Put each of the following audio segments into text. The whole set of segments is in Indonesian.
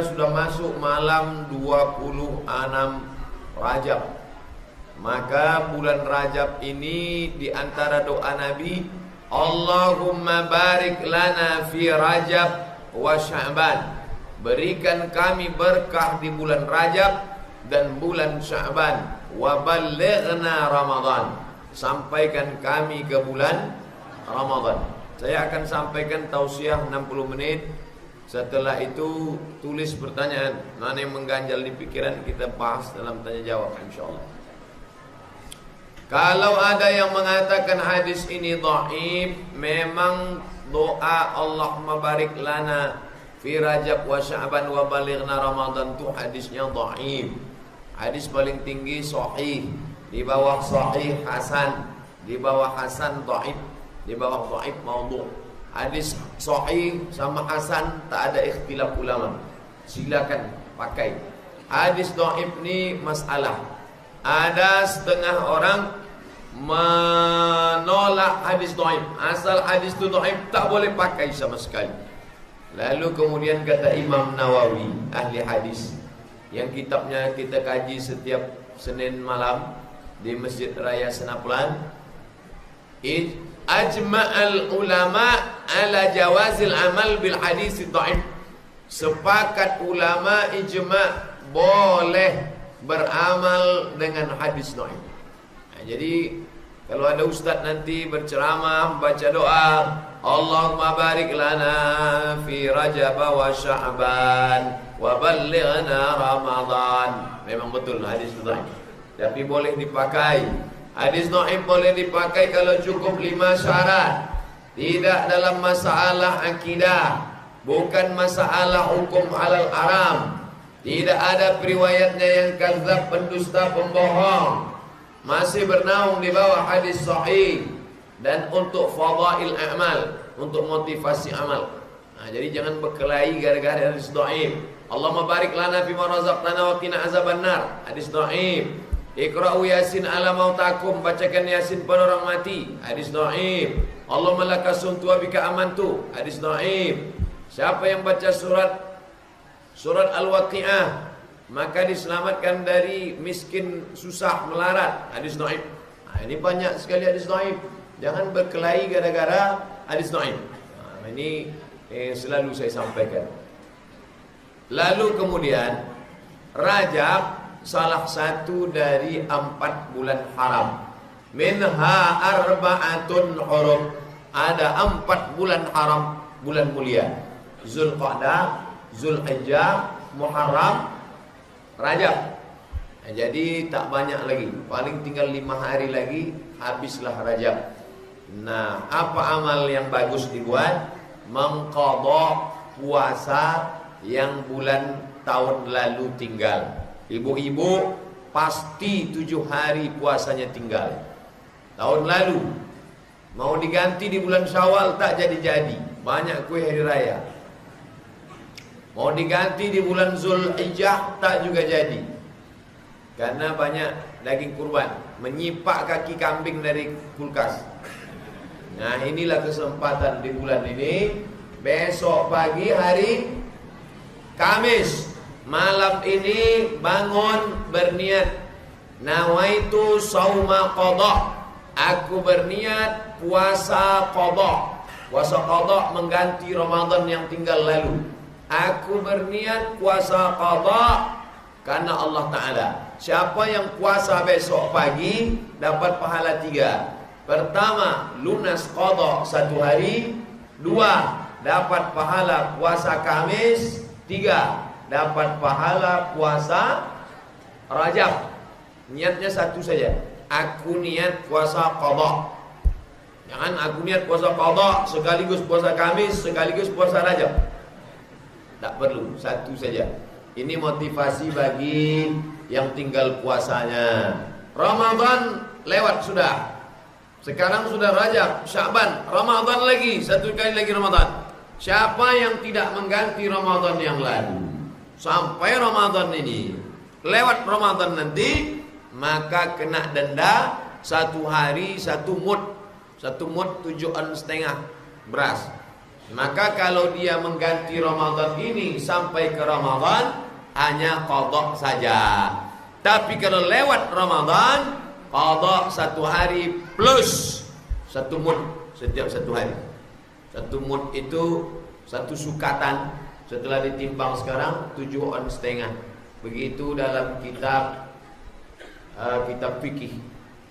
sudah masuk malam 26 Rajab. Maka bulan Rajab ini di antara doa Nabi, Allahumma barik lana fi Rajab wa Sya'ban. Berikan kami berkah di bulan Rajab dan bulan Sya'ban. Wa ballighna Ramadan. Sampaikan kami ke bulan Ramadan. Saya akan sampaikan tausiah 60 menit. Setelah itu tulis pertanyaan, mana yang mengganjal di pikiran kita bahas dalam tanya jawab insyaallah. Kalau ada yang mengatakan hadis ini dhaif, memang doa Allahumma barik lana fi Rajab wa Sya'ban wa balighna Ramadan itu hadisnya dhaif. Hadis paling tinggi sahih, di bawah sahih hasan, di bawah hasan dhaif, di bawah dhaif maudhu'. Hadis sahih sama hasan tak ada ikhtilaf ulama. Silakan pakai. Hadis dhaif ni masalah. Ada setengah orang menolak hadis dhaif. Asal hadis tu dhaif tak boleh pakai sama sekali. Lalu kemudian kata Imam Nawawi, ahli hadis, yang kitabnya kita kaji setiap Senin malam di Masjid Raya Senapulan, ajma'al ulama ala jawazil amal bil hadis dhaif. Sepakat ulama ijma' boleh beramal dengan hadis dhaif. Nah, jadi kalau ada ustaz nanti berceramah baca doa Allahumma barik lana fi Rajab wa Sya'ban wa ballighna Ramadan, memang betul hadis dhaif, tapi boleh dipakai. Hadis dhaif boleh dipakai kalau cukup 5 syarat. Tidak dalam masalah akidah, bukan masalah hukum halal haram. Tidak ada periwayatnya yang kadzab, pendusta, pembohong. Masih bernaung di bawah hadis sahih. Dan untuk fadail amal, untuk motivasi amal. Nah, jadi jangan berkelahi gara-gara hadis dhaif. Allahumma barik lana fima razaqtana wa qina azabannar. Hadis dhaif. Iqra'u Yasin ala mautakum, bacakan Yasin pada orang mati. Hadis dhaif. Allahumma laka sumtu wa bika amantu. Hadis dhaif. Siapa yang baca surat Al-Waqi'ah maka diselamatkan dari miskin, susah, melarat. Hadis dhaif. Nah, ini banyak sekali hadis dhaif. Jangan berkelahi gara-gara hadis dhaif. Nah, ini selalu saya sampaikan. Lalu kemudian Rajab salah satu dari 4 bulan haram. Minha arba'atun hurum. Ada 4 bulan haram, bulan mulia. Zulqa'dah, Zulhijjah, Muharram, Rajab. Nah, jadi tak banyak lagi. Paling tinggal 5 hari lagi habislah Rajab. Nah, apa amal yang bagus dibuat? Mengqadha puasa yang bulan tahun lalu tinggal. Ibu-ibu pasti 7 hari puasanya tinggal tahun lalu. Mau diganti di bulan Syawal tak jadi-jadi. Banyak kue hari raya. Mau diganti di bulan Zulhijjah tak juga jadi. Karena banyak daging kurban. Menyipak kaki kambing dari kulkas. Nah, inilah kesempatan di bulan ini. Besok pagi hari Kamis, malam ini bangun berniat, nawaitu sauma qadha. Aku berniat puasa qadha. Puasa qadha mengganti Ramadan yang tinggal lalu. Aku berniat puasa qadha karena Allah Ta'ala. Siapa yang puasa besok pagi dapat pahala 3. Pertama, lunas qadha 1 hari. 2, dapat pahala puasa Kamis. 3, dapat pahala puasa Rajab. Niatnya 1 saja. Aku niat puasa qadha. Jangan aku niat puasa qadha sekaligus puasa Kamis, sekaligus puasa Rajab. Tak perlu, 1 saja. Ini motivasi bagi yang tinggal puasanya. Ramadan lewat sudah. Sekarang sudah Rajab, Sya'ban, Ramadan lagi, 1 kali lagi Ramadan. Siapa yang tidak mengganti Ramadan yang lalu sampai Ramadan ini, lewat Ramadan nanti, maka kena denda 1 hari 1 mud. 1 mud 7,5 beras. Maka kalau dia mengganti Ramadan ini sampai ke Ramadan, hanya qadha saja. Tapi kalau lewat Ramadan, qadha 1 hari plus 1 mud setiap 1 hari. 1 mud itu 1 sukatan, setelah ditimbang sekarang 7 on setengah. Begitu dalam kitab fikih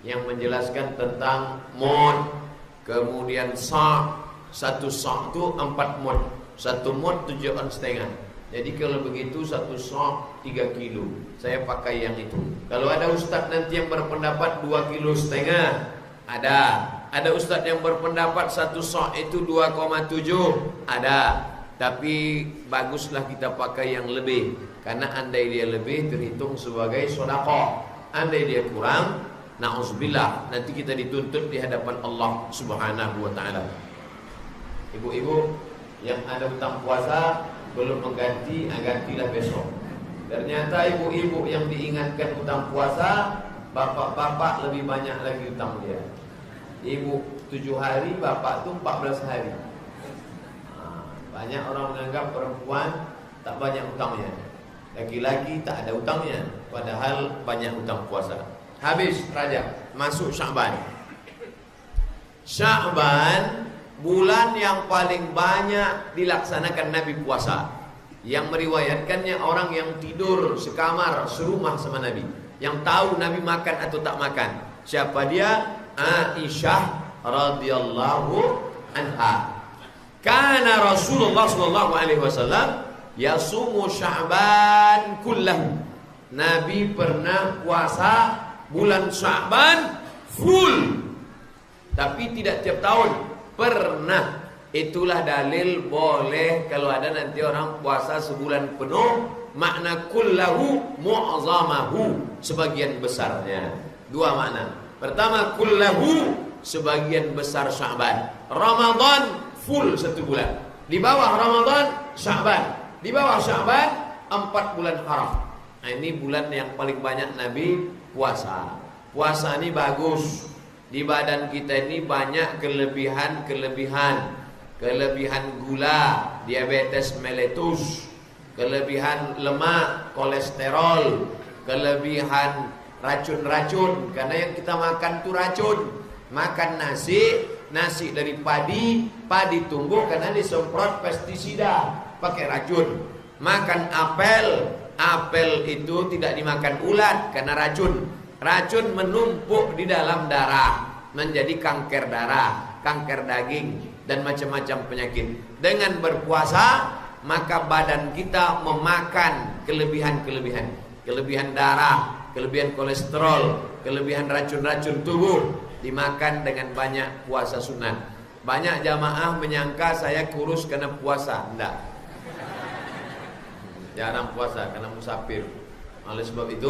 yang menjelaskan tentang mud, kemudian sa'. 1 sa' itu 4 mud. 1 mud 7 on setengah. Jadi kalau begitu 1 sa' 3 kilo. Saya pakai yang itu. Kalau ada ustadz nanti yang berpendapat 2 kilo setengah, ada ustadz yang berpendapat 1 sa' itu 2,7, ada. Tapi baguslah kita pakai yang lebih, karena andai dia lebih terhitung sebagai sedekah. Andai dia kurang, na'udzubillah, nanti kita dituntut di hadapan Allah Subhanahu wa taala. Ibu-ibu yang ada hutang puasa belum mengganti, gantilah besok. Ternyata ibu-ibu yang diingatkan hutang puasa, bapak-bapak lebih banyak lagi hutang dia. Ibu 7 hari, bapak tuh 14 hari. Banyak orang menganggap perempuan tak banyak hutangnya, laki-laki tak ada hutangnya, padahal banyak hutang puasa. Habis Rajab, masuk Sya'ban. Sya'ban bulan yang paling banyak dilaksanakan Nabi puasa. Yang meriwayatkannya orang yang tidur sekamar, serumah sama Nabi, yang tahu Nabi makan atau tak makan. Siapa dia? Aisyah radhiyallahu anha. Kana Rasulullah sallallahu alaihi wasallam yasumu Sya'ban kullahu. Nabi pernah puasa bulan Sya'ban full. Tapi tidak tiap tahun. Pernah. Itulah dalil boleh kalau ada nanti orang puasa sebulan penuh. Makna kullahu mu'zamahu, sebagian besarnya. 2 makna. Pertama, kullahu, sebagian besar Sya'ban. Ramadan full 1 bulan. Di bawah Ramadan Sya'ban. Di bawah Sya'ban 4 bulan haram. Nah, ini bulan yang paling banyak Nabi puasa. Puasa ini bagus. Di badan kita ini banyak kelebihan gula, diabetes mellitus, kelebihan lemak, kolesterol, kelebihan racun-racun. Karena yang kita makan itu racun. Makan nasi dari padi tumbuh karena disemprot pestisida pakai racun. Makan apel itu tidak dimakan ulat karena racun. Racun menumpuk di dalam darah, menjadi kanker darah, kanker daging, dan macam-macam penyakit. Dengan berpuasa, maka badan kita memakan kelebihan darah, kelebihan kolesterol, kelebihan racun-racun tubuh, dimakan dengan banyak puasa sunat. Banyak jamaah menyangka saya kurus karena puasa. Enggak. Jarang puasa karena musafir. Oleh sebab itu,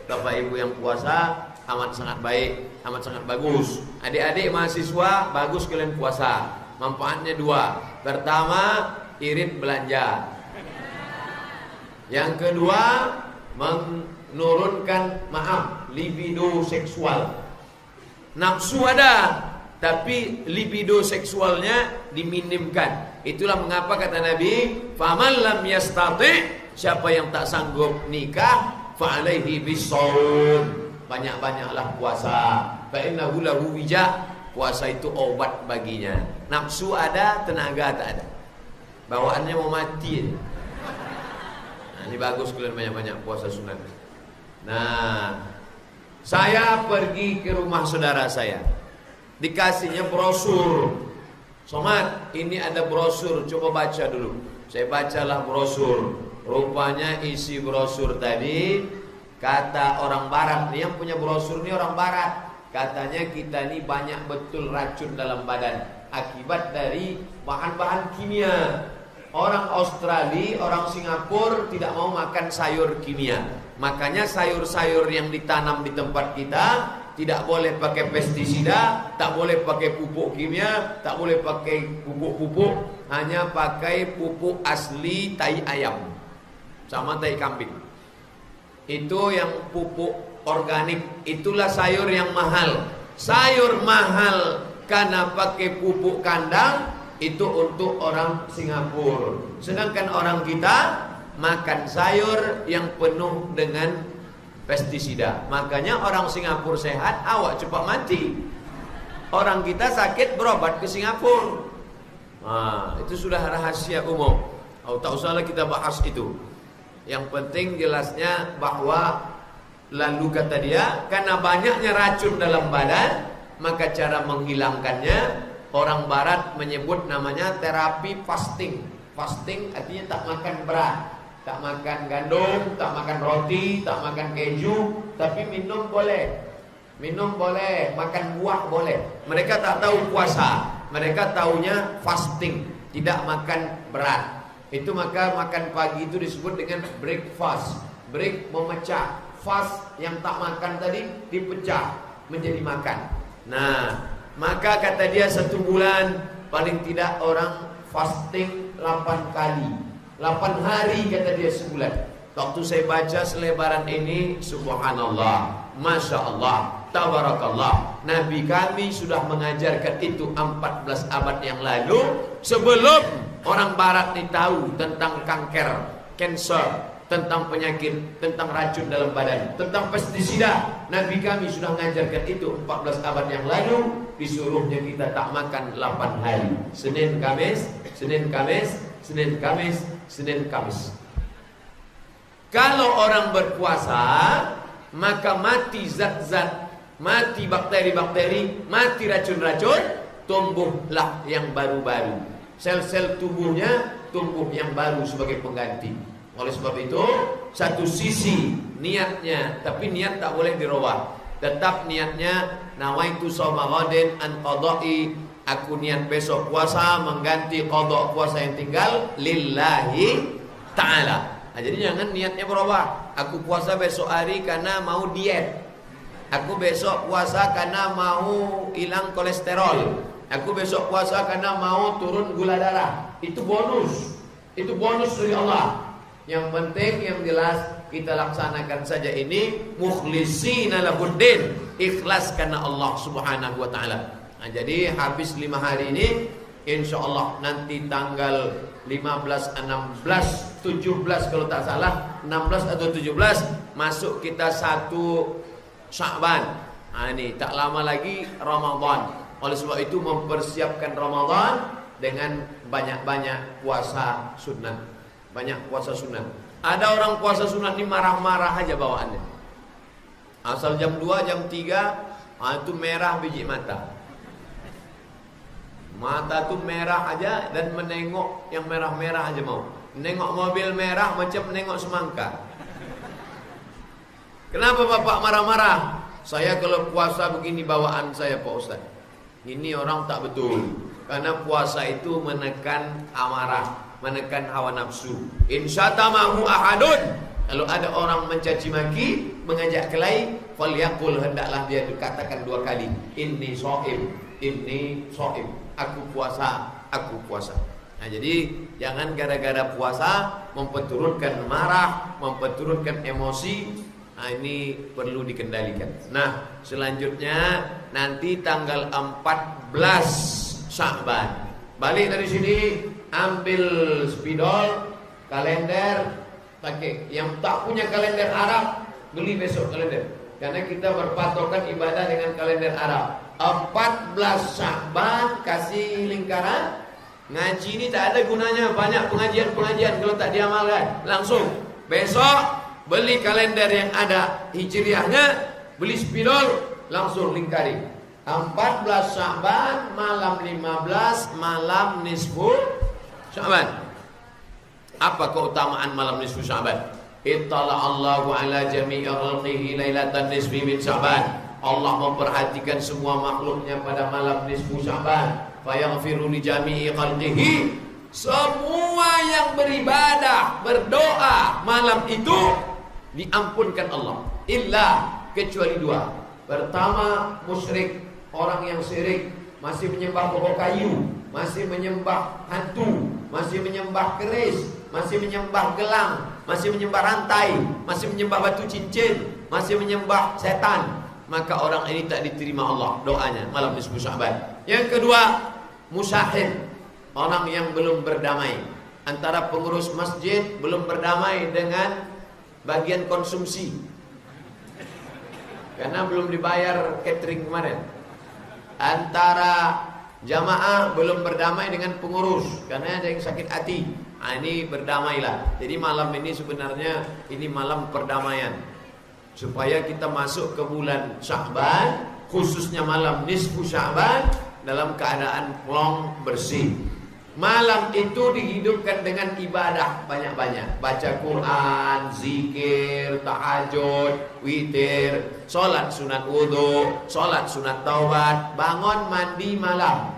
Bapak Ibu yang puasa amat sangat baik, amat sangat bagus. Adik-adik mahasiswa, bagus kalian puasa. Manfaatnya 2. Pertama, irit belanja. Yang kedua, menurunkan libido seksual. Nafsu ada, tapi libido seksualnya diminimkan. Itulah mengapa kata Nabi, faman lam yastati', siapa yang tak sanggup nikah, fa'alaihi bisawm, banyak-banyaklah puasa. Fa'innahu lahu wija', puasa itu obat baginya. Nafsu ada, tenaga tak ada, bawaannya mau mati. Nah, ini bagus kalian banyak-banyak puasa sunat. Nah, saya pergi ke rumah saudara saya, dikasihnya brosur. Somat, ini ada brosur, coba baca dulu. Saya bacalah brosur. Rupanya isi brosur tadi, kata orang barat nih, yang punya brosur ini orang barat. Katanya kita ini banyak betul racun dalam badan akibat dari bahan-bahan kimia. Orang Australia, orang Singapura tidak mau makan sayur kimia. Makanya sayur-sayur yang ditanam di tempat kita tidak boleh pakai pestisida, tak boleh pakai pupuk kimia, tak boleh pakai pupuk-pupuk, hanya pakai pupuk asli tai ayam sama tai kambing. Itu yang pupuk organik. Itulah sayur yang mahal. Sayur mahal karena pakai pupuk kandang, itu untuk orang Singapura. Sedangkan orang kita makan sayur yang penuh dengan pestisida. Makanya orang Singapura sehat, awak cepat mati. Orang kita sakit berobat ke Singapura. Nah, itu sudah rahasia umum. Oh, tak usahlah kita bahas itu. Yang penting jelasnya bahwa lalu kata dia, karena banyaknya racun dalam badan, maka cara menghilangkannya orang barat menyebut namanya terapi fasting. Fasting artinya tak makan berat, tak makan gandum, tak makan roti, tak makan keju, tapi minum boleh. Minum boleh, makan buah boleh. Mereka tak tahu puasa, mereka taunya fasting, tidak makan berat. Itu maka makan pagi itu disebut dengan breakfast. Break memecah, fast yang tak makan tadi dipecah menjadi makan. Nah, maka kata dia 1 bulan paling tidak orang fasting 8 kali. 8 hari kata dia sebulan. Waktu saya baca selebaran ini, subhanallah, masya Allah, tabarakallah. Nabi kami sudah mengajarkan itu 14 abad yang lalu, sebelum orang barat ini tahu tentang kanker, cancer, tentang penyakit, tentang racun dalam badan, tentang pestisida. Nabi kami sudah mengajarkan itu 14 abad yang lalu. Disuruhnya kita tak makan 8 hari, Senin Kamis, Senin Kamis, Senin Kamis, Senin Kamis. Kalau orang berpuasa, maka mati zat-zat, mati bakteri-bakteri, mati racun-racun, tumbuhlah yang baru-baru. Sel-sel tubuhnya tumbuh yang baru sebagai pengganti. Oleh sebab itu, satu sisi niatnya, tapi niat tak boleh dirubah. Tetap niatnya nawaitu shauma ghadin an qada'i, aku niat besok puasa mengganti qada puasa yang tinggal lillahi ta'ala. Nah, jadi jangan niatnya berubah. Aku puasa besok hari karena mau diet. Aku besok puasa karena mau hilang kolesterol. Aku besok puasa karena mau turun gula darah. Itu bonus. Itu bonus dari Allah. Yang penting yang jelas kita laksanakan saja ini mukhlishina lahuddin, ikhlas karena Allah Subhanahu wa taala. Nah, jadi habis 5 hari ini insyaallah nanti tanggal 15, 16, 17 kalau tak salah, 16 atau 17 masuk kita 1 Sya'ban. Nah, ini tak lama lagi Ramadan. Oleh sebab itu mempersiapkan Ramadan dengan banyak-banyak puasa sunnah. Banyak puasa sunnah. Ada orang puasa sunnah ini marah-marah aja bawaannya. Asal jam 2, jam 3 itu merah biji mata. Mata tuh merah aja dan menengok yang merah-merah aja mau. Nengok mobil merah macam menengok semangka. Kenapa Bapak marah-marah? Saya kalau puasa begini bawaan saya Pak Ustaz. Ini orang tak betul. Karena puasa itu menekan amarah, menekan hawa nafsu. Insyatamahu ahadun. Kalau ada orang mencaci maki, mengajak kelahi, falyaqul, hendaklah dia katakan 2 kali, inni shaim, inni shaim. Aku puasa, aku puasa. Nah, jadi jangan gara-gara puasa memperturutkan marah, memperturutkan emosi. Nah, ini perlu dikendalikan. Nah, selanjutnya nanti tanggal 14 Sya'ban. Balik dari sini, ambil spidol, kalender, pakai. Yang tak punya kalender Arab, beli besok kalender. Karena kita berpatokan ibadah dengan kalender Arab. 14 Sya'ban kasih lingkaran. Ngaji ini tak ada gunanya, banyak pengajian-pengajian kalau tak diamalkan. Langsung besok beli kalender yang ada hijriahnya, beli spidol, langsung lingkari. 14 Sya'ban malam 15 malam nisfu Sya'ban. Apa keutamaan malam nisfu Sya'ban? Ittala Allahu ala jami'i khalqihi lailatan nisfi min Sya'ban. Allah memperhatikan semua makhluknya pada malam nisfu Sya'ban. Fayaghfiru li jami'i khalqihi. Semua yang beribadah, berdoa malam itu diampunkan Allah. Illa, kecuali 2. Pertama, musyrik, orang yang syirik, masih menyembah pokok kayu, masih menyembah hantu, masih menyembah keris, masih menyembah gelang, masih menyembah rantai, masih menyembah batu cincin, masih menyembah setan, maka orang ini tak diterima Allah doanya malam nisfu Sya'ban. Yang kedua, musyahid, orang yang belum berdamai. Antara pengurus masjid belum berdamai dengan bagian konsumsi, karena belum dibayar catering kemarin. Antara jamaah belum berdamai dengan pengurus, karena ada yang sakit hati. Ini berdamailah. Jadi malam ini sebenarnya ini malam perdamaian, supaya kita masuk ke bulan Sya'ban, khususnya malam nisfu Sya'ban, dalam keadaan plong bersih. Malam itu dihidupkan dengan ibadah banyak-banyak. Baca Quran, zikir, tahajud, witir, sholat sunat wudhu, sholat sunat taubat, bangun mandi malam.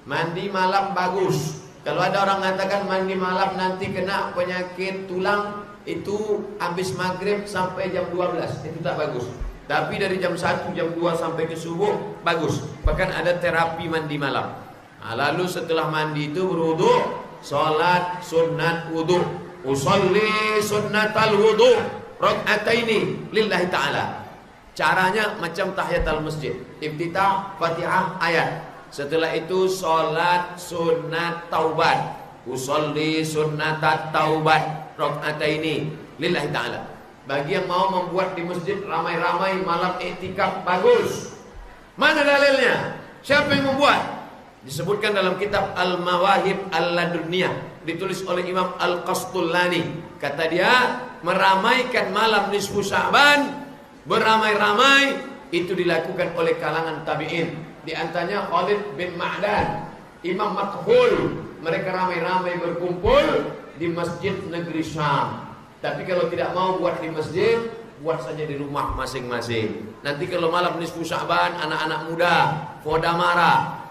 Mandi malam bagus. Kalau ada orang mengatakan mandi malam nanti kena penyakit tulang, itu habis maghrib sampai jam 12, itu tak bagus. Tapi dari jam 1, jam 2 sampai ke subuh bagus. Bahkan ada terapi mandi malam. Nah, lalu setelah mandi itu berwudu, salat sunat wudu. Usolli sunnatal wudu rak'ataini lillahi ta'ala. Caranya macam tahiyatul masjid. Iftitah, Fatihah, ayat. Setelah itu salat sunat taubat. Usolli sunnatat taubat rak'ataini lillahi ta'ala. Bagi yang mau membuat di masjid ramai-ramai malam iktikaf bagus. Mana dalilnya? Siapa yang membuat? Disebutkan dalam kitab Al-Mawahib Al-Laduniyah, ditulis oleh Imam Al-Qastullani. Kata dia, meramaikan malam nisfu Sya'ban beramai-ramai itu dilakukan oleh kalangan tabi'in. Di antaranya Khalid bin Ma'dan, Imam Makhul. Mereka ramai-ramai berkumpul di masjid negeri Syam. Tapi kalau tidak mau buat di masjid, buat saja di rumah masing-masing. Nanti kalau malam nisfu Sya'ban, anak-anak muda Fodamara,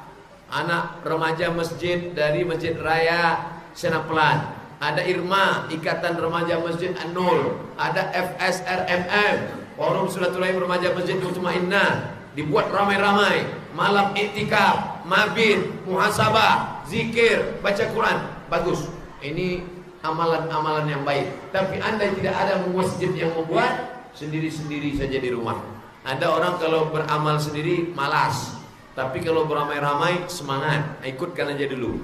anak remaja masjid dari Masjid Raya Senaplan, ada Irma, Ikatan Remaja Masjid An-Nur, ada FSRMM, Forum Silaturahim Remaja Masjid Mutmainnah, dibuat ramai-ramai malam iktikaf, mabit, muhasabah, zikir, baca Quran. Bagus. Ini amalan-amalan yang baik. Tapi anda tidak ada masjid yang membuat, sendiri-sendiri saja di rumah. Ada orang kalau beramal sendiri malas, tapi kalau beramai-ramai semangat. Ikutkan aja dulu.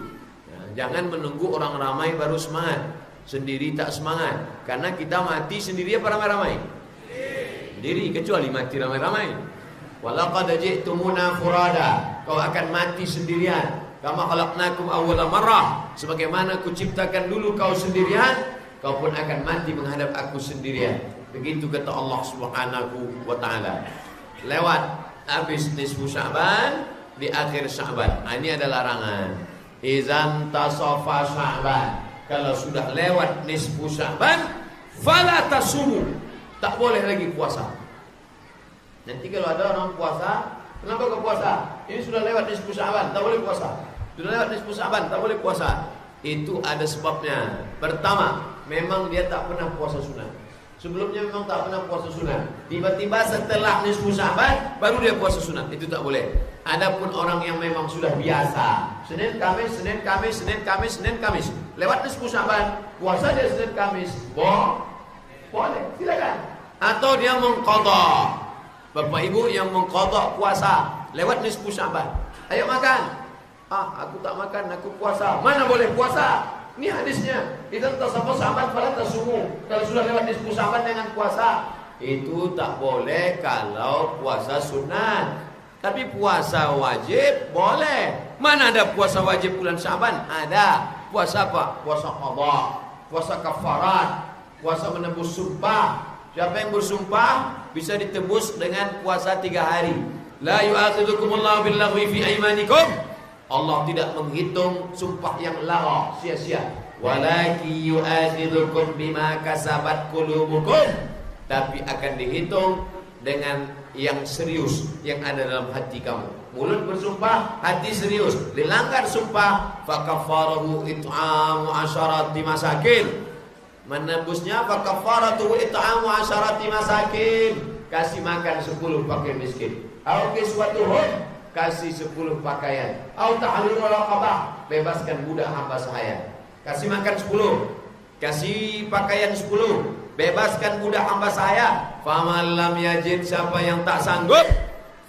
Jangan menunggu orang ramai baru semangat. Sendiri tak semangat. Karena kita mati sendiri apa ramai-ramai? Sendiri, kecuali mati ramai-ramai. Walaqad ji'tumuna furada. Kau akan mati sendirian. Kama khalaqnakum awwala marrah. Sebagaimana ku ciptakan dulu kau sendirian, kau pun akan mati menghadap aku sendirian. Begitu kata Allah Subhanahu wa taala. Lewat habis nisfu Sya'ban, di akhir Sya'ban. Ini ada larangan. Izan tasafa Sya'ban. Kalau sudah lewat nisfu Sya'ban, fala tasumu. Tak boleh lagi puasa. Nanti kalau ada orang puasa, kenapa kau puasa? Ini sudah lewat nisfu Sya'ban, tak boleh puasa. Sudah lewat nisfu Sya'ban, tak boleh puasa. Itu ada sebabnya. Pertama, memang dia tak pernah puasa sunat. Sebelumnya memang tak pernah puasa sunat. Tiba-tiba setelah nisfu Sya'ban baru dia puasa sunat. Itu tak boleh. Adapun orang yang memang sudah biasa, Senin Kamis, Senin Kamis, Senin Kamis, Senin Kamis, lewat nisfu Sya'ban, puasa dia Senin Kamis, boleh, silakan. Atau dia mengqadha. Bapak Ibu yang mengqadha puasa lewat nisfu Sya'ban, ayo makan. Aku tak makan, aku puasa. Mana boleh puasa? Ini hadisnya. Idzan tasafa Sya'ban fala tasumu. Kalau sudah lewat nisfu Sya'ban dengan puasa, itu tak boleh kalau puasa sunat. Tapi puasa wajib boleh. Mana ada puasa wajib bulan Sya'ban? Ada. Puasa apa? Puasa qadha, puasa kafarat, puasa menebus sumpah. Siapa yang bersumpah bisa ditebus dengan puasa 3 hari. La yu'akhidhukumullahu billaghwi fi aymanikum. Allah tidak menghitung sumpah yang lara, sia-sia. Walakin yu'akhidhukum bima kasabat qulubukum. Tapi akan dihitung dengan yang serius yang ada dalam hati kamu. Mulut bersumpah, hati serius. Dilanggar sumpah, fakafarahu it'amu 'asharati masakin. Menebusnya fakafarahu it'amu 'asharati masakin. Kasih makan 10 fakir miskin. Au kiswatuhum, kasih 10 pakaian. Au tahriru raqabah, bebaskan budak hamba sahaya. Kasih makan 10, kasih pakaian 10, bebaskan budak hamba sahaya. Faman lam yajid, siapa yang tak sanggup,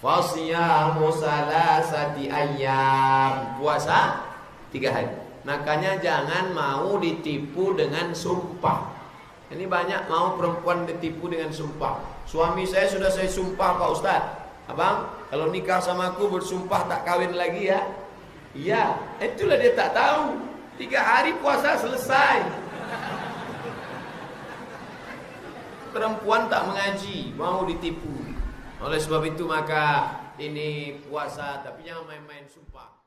fasiyamu salasati ayyam, puasa 3 hari. Makanya jangan mau ditipu dengan sumpah. Ini banyak mau perempuan ditipu dengan sumpah. Suami saya sudah saya sumpah Pak Ustadz, abang kalau nikah sama aku bersumpah tak kawin lagi ya. Iya, itulah dia tak tahu. 3 hari puasa selesai. Perempuan tak mengaji, mau ditipu. Oleh sebab itu maka ini puasa, tapi jangan main-main sumpah.